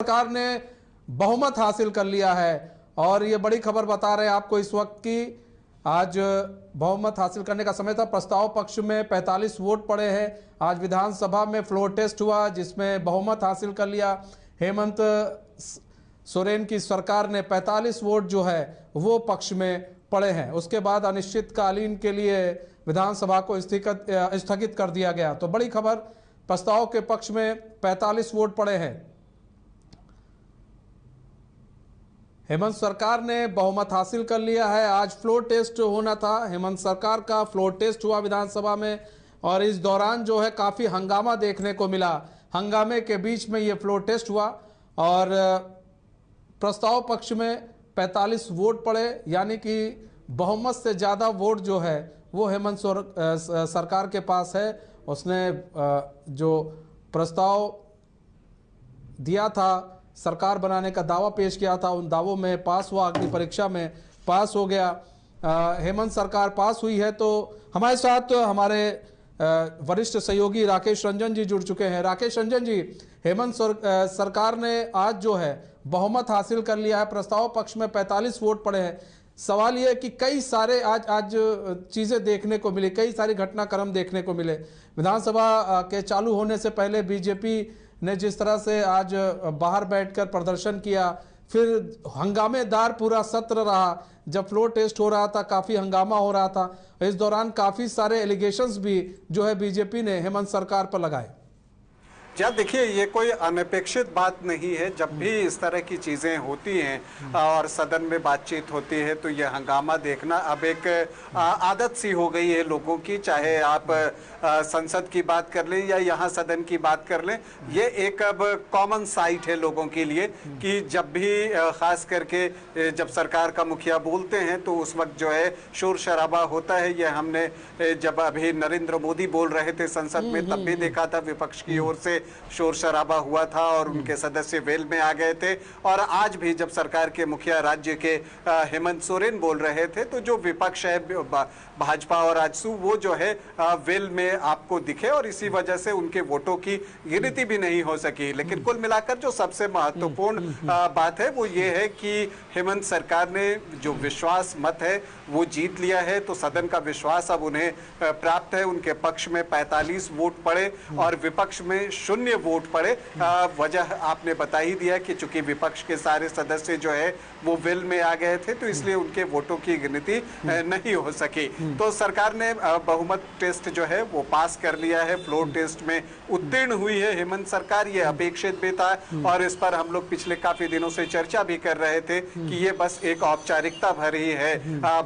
सरकार ने बहुमत हासिल कर लिया है और ये बड़ी खबर बता रहे हैं आपको इस वक्त की। आज बहुमत हासिल करने का समय था। प्रस्ताव पक्ष में 45 वोट पड़े हैं। आज विधानसभा में फ्लोर टेस्ट हुआ जिसमें बहुमत हासिल कर लिया। हेमंत सोरेन की सरकार ने 45 वोट जो है वो पक्ष में पड़े हैं। उसके बाद अनिश्चितकालीन के लिए विधानसभा को स्थगित कर दिया गया। तो बड़ी खबर, प्रस्ताव के पक्ष में 45 वोट पड़े हैं। हेमंत सरकार ने बहुमत हासिल कर लिया है। आज फ्लोर टेस्ट होना था, हेमंत सरकार का फ्लोर टेस्ट हुआ विधानसभा में और इस दौरान जो है काफी हंगामा देखने को मिला। हंगामे के बीच में ये फ्लोर टेस्ट हुआ और प्रस्ताव पक्ष में 45 वोट पड़े, यानी कि बहुमत से ज्यादा वोट जो है वो हेमंत सरकार के पास है। उसने जो प्रस्ताव दिया था, सरकार बनाने का दावा पेश किया था, उन दावों में पास हुआ, अग्नि परीक्षा में पास हो गया। हेमंत सरकार पास हुई है। तो हमारे साथ हमारे वरिष्ठ सहयोगी राकेश रंजन जी जुड़ चुके हैं। राकेश रंजन जी, हेमंत सरकार ने आज जो है बहुमत हासिल कर लिया है। प्रस्ताव पक्ष में 45 वोट पड़े हैं। सवाल यह है कि कई सारे आज चीजें देखने को मिली, कई सारे घटनाक्रम देखने को मिले। विधानसभा के चालू होने से पहले बीजेपी ने जिस तरह से आज बाहर बैठकर प्रदर्शन किया, फिर हंगामेदार पूरा सत्र रहा। जब फ्लोर टेस्ट हो रहा था काफी हंगामा हो रहा था। इस दौरान काफी सारे एलिगेशंस भी जो है बीजेपी ने हेमंत सरकार पर लगाए। या देखिए, ये कोई अनपेक्षित बात नहीं है। जब भी इस तरह की चीजें होती हैं और सदन में बातचीत होती है तो ये हंगामा देखना अब एक आदत सी हो गई है लोगों की। चाहे आप संसद की बात कर लें या यहाँ सदन की बात कर लें, ये एक अब कॉमन साइट है लोगों के लिए कि जब भी खास करके जब सरकार का मुखिया बोलते हैं तो उस वक्त जो है शोर शराबा होता है। ये हमने जब अभी नरेंद्र मोदी बोल रहे थे संसद में तब भी देखा था, विपक्ष की ओर से शोर शराबा हुआ था और उनके सदस्य वेल में आ गए थे। और आज भी जब सरकार के मुखिया राज्य के हेमंत सोरेन बोल रहे थे तो जो विपक्ष है भाजपा और आजसू, वो जो है वेल में आपको दिखे और इसी वजह से उनके वोटों की गिनती भी नहीं हो सकी। लेकिन कुल मिलाकर जो सबसे महत्वपूर्ण बात है वो ये है कि हेमंत सरकार ने जो विश्वास मत है वो जीत लिया है। तो सदन का विश्वास अब उन्हें प्राप्त है। उनके पक्ष में 45 वोट पड़े और विपक्ष में 0 वोट पड़े। वजह आपने बता ही दिया कि चूंकि विपक्ष के सारे सदस्य जो है वो वेल में आ गए थे तो इसलिए उनके वोटों की गिनती नहीं हो सकी। तो सरकार ने बहुमत टेस्ट जो है वो पास कर लिया है। फ्लोर टेस्ट में उत्तीर्ण हुई है हेमंत सरकार। ये अपेक्षित भी था और इस पर हम लोग पिछले काफी दिनों से चर्चा भी कर रहे थे कि ये बस एक औपचारिकता भरी है,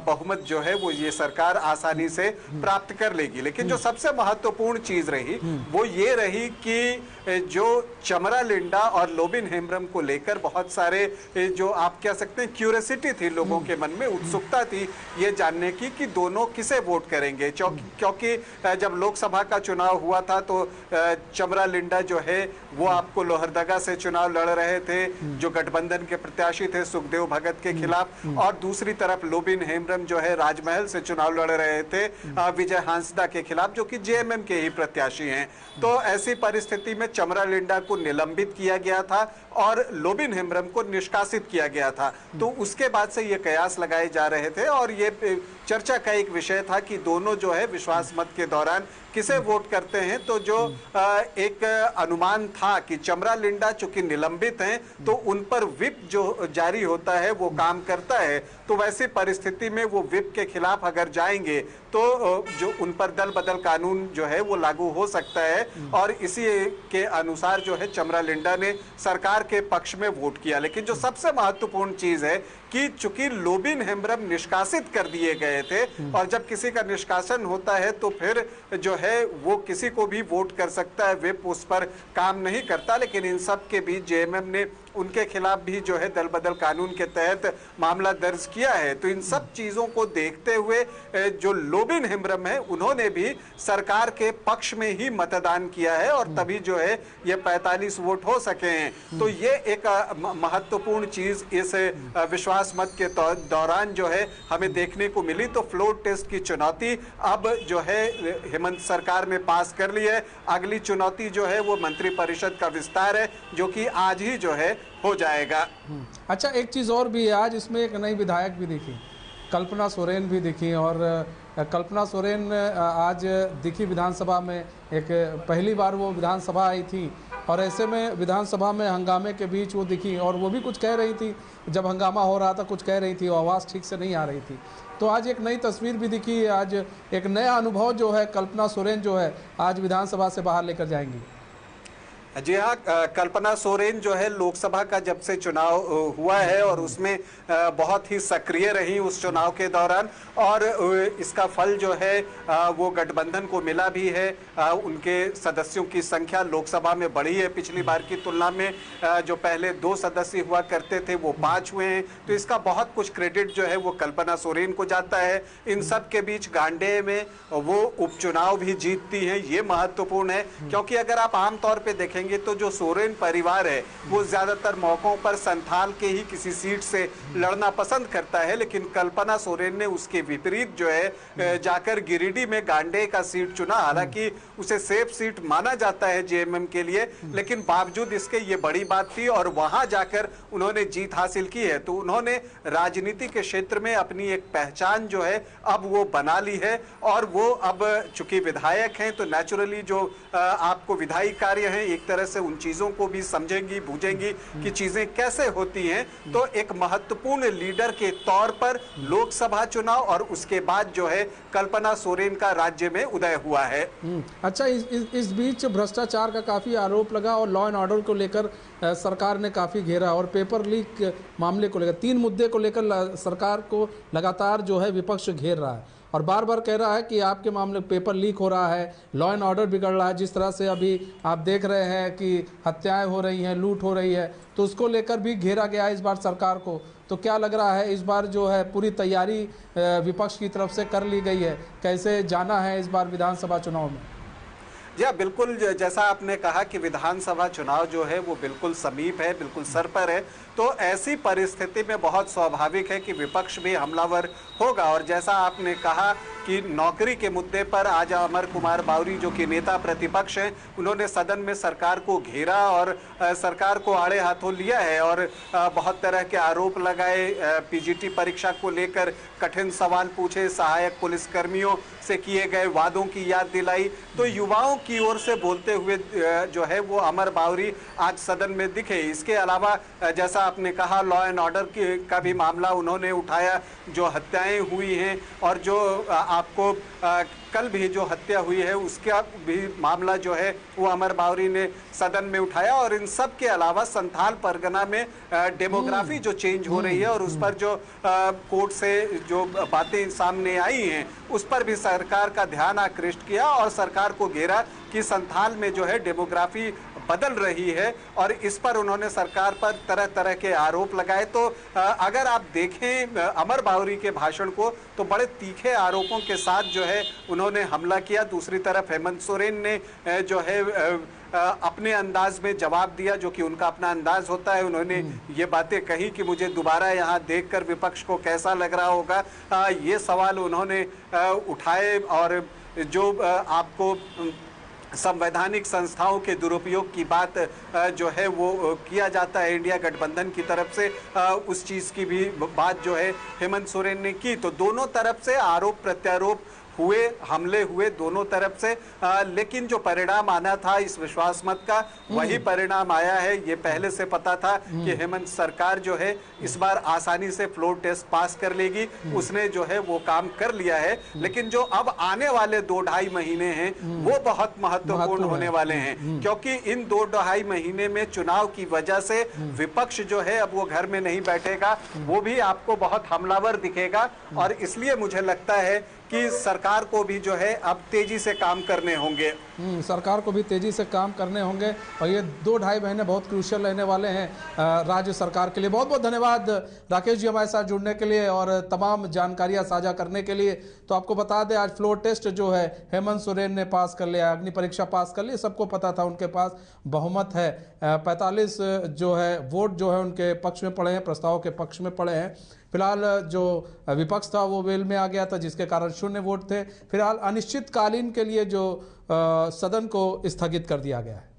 बहुमत जो है वो ये सरकार आसानी से प्राप्त कर लेगी। लेकिन जो सबसे महत्वपूर्ण चीज रही वो ये रही कि जो चमरा लिंडा और लोबिन हेम्ब्रम को लेकर बहुत सारे जो आप कह सकते हैं क्यूरियोसिटी थी लोगों के मन में, उत्सुकता थी ये जानने की कि दोनों किसे वोट करेंगे। क्योंकि जब लोकसभा का चुनाव हुआ था तो चमरा लिंडा जो है वो आपको लोहरदगा से चुनाव लड़ रहे थे, जो गठबंधन के प्रत्याशी थे सुखदेव भगत के खिलाफ, और दूसरी तरफ लोबिन हेम्ब्रम जो है राजमहल से चुनाव लड़ रहे थे विजय हांसदा के खिलाफ, जो कि जेएमएम के ही प्रत्याशी हैं। तो ऐसी परिस्थिति में चमरा लिंडा को निलंबित किया गया था और लोबिन हेम्ब्रम को निष्कासित किया गया था। तो उसके बाद से ये कयास लगाए जा रहे थे और ये चर्चा का एक विषय था कि दोनों जो है विश्वास मत के दौरान किसे वोट करते हैं। तो जो एक अनुमान था कि चमरा लिंडा चूंकि निलंबित हैं तो उन पर विप जो जारी होता है वो काम करता है। तो वैसी परिस्थिति में वो विप के खिलाफ अगर जाएंगे तो जो उन पर दल बदल कानून जो है वो लागू हो सकता है। और इसी के अनुसार जो है चमरा लिंडा ने सरकार के पक्ष में वोट किया। लेकिन जो सबसे महत्वपूर्ण चीज है कि चूंकि लोबिन हेम्ब्रम निष्कासित कर दिए गए थे और जब किसी का निष्कासन होता है तो फिर जो है वो किसी को भी वोट कर सकता है, विप उस पर काम नहीं करता। लेकिन इन सब के बीच जेएमएम ने उनके खिलाफ भी जो है दल बदल कानून के तहत मामला दर्ज किया है। तो इन सब चीजों को देखते हुए जो लोबिन हेम्ब्रम है उन्होंने भी सरकार के पक्ष में ही मतदान किया है और तभी जो है ये 45 वोट हो सके हैं। तो ये एक महत्वपूर्ण चीज इस विश्वास मत के दौरान जो है हमें देखने को मिली। तो फ्लोर टेस्ट की चुनौती अब जो है हेमंत सरकार ने पास कर ली है। अगली चुनौती जो है वो मंत्रिपरिषद का विस्तार है, जो कि आज ही जो है हो जाएगा। अच्छा, एक चीज़ और भी है, आज इसमें एक नई विधायक भी दिखी, कल्पना सोरेन भी दिखी। और कल्पना सोरेन आज दिखी विधानसभा में, एक पहली बार वो विधानसभा आई थी और ऐसे में विधानसभा में हंगामे के बीच वो दिखी और वो भी कुछ कह रही थी। जब हंगामा हो रहा था कुछ कह रही थी, आवाज़ ठीक से नहीं आ रही थी। तो आज एक नई तस्वीर भी दिखी, आज एक नया अनुभव जो है कल्पना सोरेन जो है आज विधानसभा से बाहर लेकर जाएंगी। जी हाँ, कल्पना सोरेन जो है लोकसभा का जब से चुनाव हुआ है और उसमें बहुत ही सक्रिय रही उस चुनाव के दौरान, और इसका फल जो है वो गठबंधन को मिला भी है। उनके सदस्यों की संख्या लोकसभा में बढ़ी है पिछली बार की तुलना में। जो पहले 2 सदस्य हुआ करते थे वो 5 हुए हैं। तो इसका बहुत कुछ क्रेडिट जो है वो कल्पना सोरेन को जाता है। इन सब के बीच गांडे में वो उपचुनाव भी जीतती हैं, ये महत्वपूर्ण है। क्योंकि अगर आप आमतौर पर देखें तो जो सोरेन परिवार है वो ज्यादातर मौकों पर संथाल के ही किसी सीट से लड़ना पसंद करता है, लेकिन कल्पना सोरेन ने उसके विपरीत जो है जाकर गिरिडीह में गांडे का सीट चुना। हालांकि उसे सेफ सीट माना जाता है जेएमएम के लिए, लेकिन बावजूद इसके ये बड़ी बात थी और वहां जाकर उन्होंने जीत हासिल की है। तो उन्होंने राजनीति के क्षेत्र में अपनी एक पहचान जो है अब वो बना ली है। और वो अब चूंकि विधायक हैं तो नेचुरली जो आपको विधायी कार्य है एक तरह से उन चीजों को भी समझेंगी, बूझेंगी कि चीजें कैसे होती हैं। तो एक महत्वपूर्ण लीडर के तौर पर लोकसभा चुनाव और उसके बाद जो है कल्पना सोरेन का राज्य में उदय हुआ है। अच्छा, इस बीच भ्रष्टाचार का काफी आरोप लगा और लॉ एंड ऑर्डर को लेकर सरकार ने काफी घेरा और पेपर लीक मामले को लेकर 3 मुद्दे को लेकर सरकार को लगातार जो है विपक्ष घेर रहा है और बार बार कह रहा है कि आपके मामले पेपर लीक हो रहा है, लॉ एंड ऑर्डर बिगड़ रहा है। जिस तरह से अभी आप देख रहे हैं कि हत्याएं हो रही हैं, लूट हो रही है, तो उसको लेकर भी घेरा गया है इस बार सरकार को। तो क्या लग रहा है इस बार जो है पूरी तैयारी विपक्ष की तरफ से कर ली गई है, कैसे जाना है इस बार विधानसभा चुनाव में? जी बिल्कुल, जैसा आपने कहा कि विधानसभा चुनाव जो है वो बिल्कुल समीप है, बिल्कुल सर पर है। तो ऐसी परिस्थिति में बहुत स्वाभाविक है कि विपक्ष भी हमलावर होगा। और जैसा आपने कहा कि नौकरी के मुद्दे पर आज अमर कुमार बावरी जो कि नेता प्रतिपक्ष हैं, उन्होंने सदन में सरकार को घेरा और सरकार को आड़े हाथों लिया है और बहुत तरह के आरोप लगाए। पीजीटी परीक्षा को लेकर कठिन सवाल पूछे, सहायक पुलिसकर्मियों से किए गए वादों की याद दिलाई। तो युवाओं की ओर से बोलते हुए जो है वो अमर बावरी आज सदन में दिखे। इसके अलावा जैसा आपने कहा लॉ एंड ऑर्डर का भी मामला उन्होंने उठाया, जो हत्याएं हुई हैं और जो आपको कल भी जो हत्या हुई है उसका भी मामला जो है वो अमर बावरी ने सदन में उठाया। और इन सब के अलावा संथाल परगना में डेमोग्राफी जो चेंज हो रही है और उस पर जो कोर्ट से जो बातें सामने आई हैं उस पर भी सरकार का ध्यान आकृष्ट किया और सरकार को घेरा कि संथाल में जो है डेमोग्राफी बदल रही है और इस पर उन्होंने सरकार पर तरह तरह के आरोप लगाए। तो अगर आप देखें अमर बावरी के भाषण को तो बड़े तीखे आरोपों के साथ जो है उन्होंने हमला किया। दूसरी तरफ हेमंत सोरेन ने जो है अपने अंदाज में जवाब दिया, जो कि उनका अपना अंदाज होता है। उन्होंने ये बातें कही कि मुझे दोबारा यहाँ देखकर विपक्ष को कैसा लग रहा होगा, ये सवाल उन्होंने उठाए। और जो आपको संवैधानिक संस्थाओं के दुरुपयोग की बात जो है वो किया जाता है इंडिया गठबंधन की तरफ से, उस चीज़ की भी बात जो है हेमंत सोरेन ने की। तो दोनों तरफ से आरोप प्रत्यारोप हुए, हमले हुए दोनों तरफ से, लेकिन जो परिणाम आना था इस विश्वास मत का वही परिणाम आया है। ये पहले से पता था कि हेमंत सरकार जो है इस बार आसानी से फ्लोर टेस्ट पास कर लेगी, उसने जो है वो काम कर लिया है। लेकिन जो अब आने वाले 2-2.5 महीने हैं वो बहुत महत्वपूर्ण होने वाले हैं, क्योंकि इन 2-2.5 महीने में चुनाव की वजह से विपक्ष जो है अब वो घर में नहीं बैठेगा, वो भी आपको बहुत हमलावर दिखेगा। और इसलिए मुझे लगता है कि सरकार को भी जो है अब तेजी से काम करने होंगे। सरकार को भी तेजी से काम करने होंगे और ये 2-2.5 महीने बहुत क्रूशियल रहने वाले हैं राज्य सरकार के लिए। बहुत बहुत धन्यवाद राकेश जी हमारे साथ जुड़ने के लिए और तमाम जानकारियां साझा करने के लिए। तो आपको बता दें आज फ्लोर टेस्ट जो है हेमंत सोरेन ने पास कर लिया, अग्नि परीक्षा पास कर ली, सबको पता था उनके पास बहुमत है। 45 जो है वोट जो है उनके पक्ष में पड़े हैं, प्रस्ताव के पक्ष में पड़े हैं। फिलहाल जो विपक्ष था वो वेल में आ गया था जिसके कारण 0 वोट थे। फिलहाल अनिश्चितकालीन के लिए जो सदन को स्थगित कर दिया गया है।